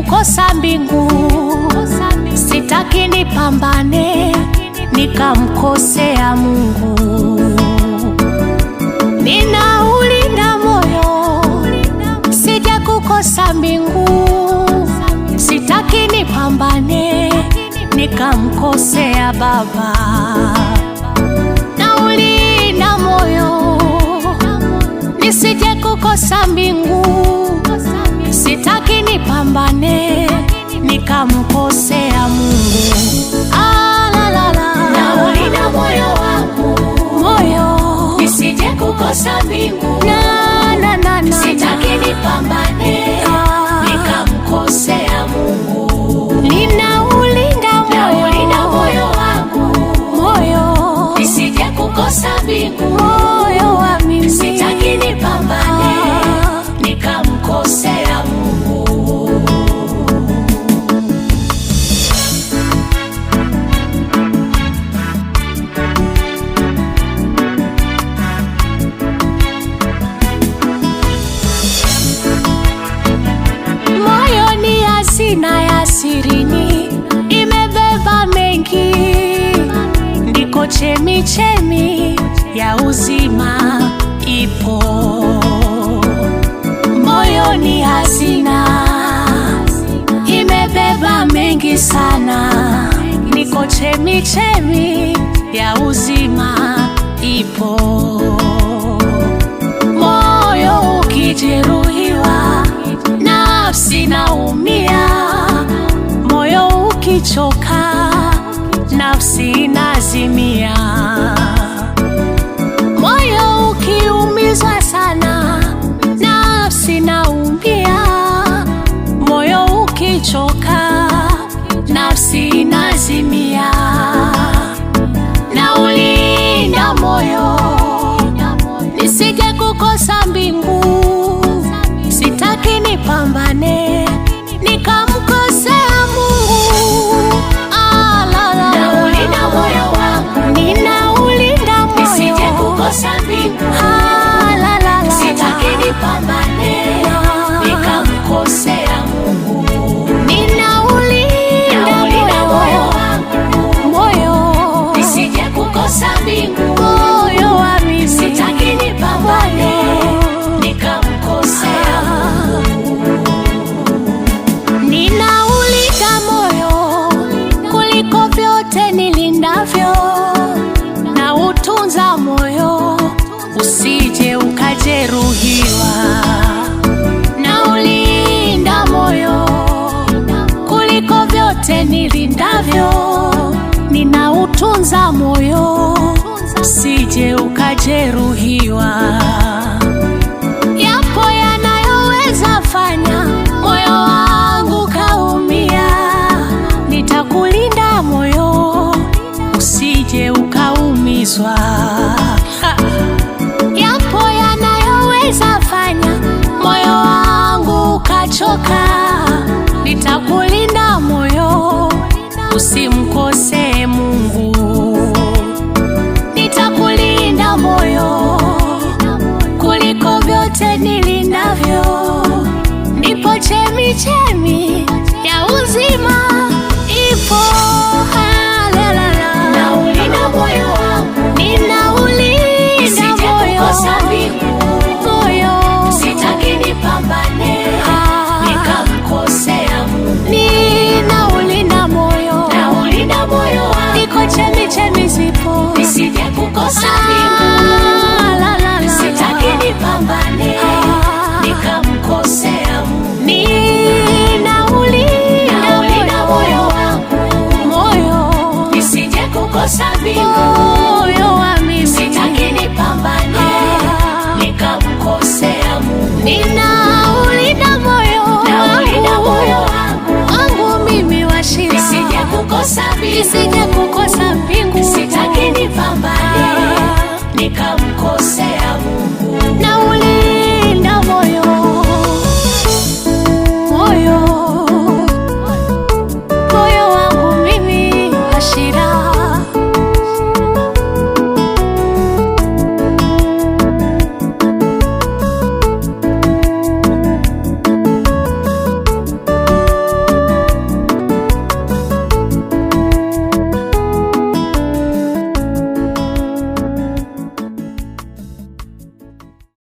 kukosa mbingu, sitaki nipambane nikamkosea Mungu. Ninaulinda moyo sije kukosa mbingu, sitaki nipambane nikamkosea Baba. Naulinda moyo nisije kukosa mbingu, sitaki nipambane nikamkosea Mungu. Naulinda moyo wangu, nisije kukosa mbingu, sitaki nipambane nikamkosea Mungu. Ninaulinda moyo wangu, nisije kukosa mbingu, sitaki nipambane nikamkosea Mungu. Moyo ni hazina ya sirini, imebeba mengi, ndiko chemichemi ya uzima ipo. Moyo ni hazina, imebeba mengi sana, ndiko chemichemi ya uzima ipo. Moyo ukijeruhiwa, nafsi naumia. Moyo ukichoka, nafsi inazimia. Moyo ukiumizwa sana, nafsi naumia. Moyo ukichoka, nafsi inazimia. Naulinda moyo nisije kukosa mbingu, sitaki nipambane nikamkosea Mungu. Naulinda moyo wangu, ninaulinda moyo nisije kukosa mbingu, sitaki nipambane nikamkosea Mungu. Ninaulinda moyo wangu, nisije kukosa mbingu, sitaki nipambane nikamkosea Mungu. Ninaulinda moyo kuliko vyote nilindavyo, na utunza moyo usije ukajeruhiwa. Naulinda moyo kuliko vyote nilindavyo, ninautunza moyo usije ukajeruhiwa. Yapo yanayoweza fanya moyo wangu kaumia, nitakulinda moyo usije ukaumizwa. Yapo yanayoweza fanya moyo wangu kachoka, nitakulinda moyo usimkosee Mungu. Nitakulinda moyo kuliko vyote nilindavyo, ndipo chemichemi ya uzima ipo. Naulinda moyo wangu, Ninaulinda moyo, sitaki nipambane nikamkosea Mungu. ninaulinda moyo, Naulinda moyo wangu, ndiko chemichemi zipo, nisije kukosa mbingu, sitaki nipambane nikamkosea Mungu. Ninaulinda moyo wangu, nisije kukosa mbingu, sitaki nipambane nikamkosea Mungu. Ninaulinda moyo wangu mimi washira, nisije kukosa mbingu, sitaki nipambane sitaki nipambane nikamkosea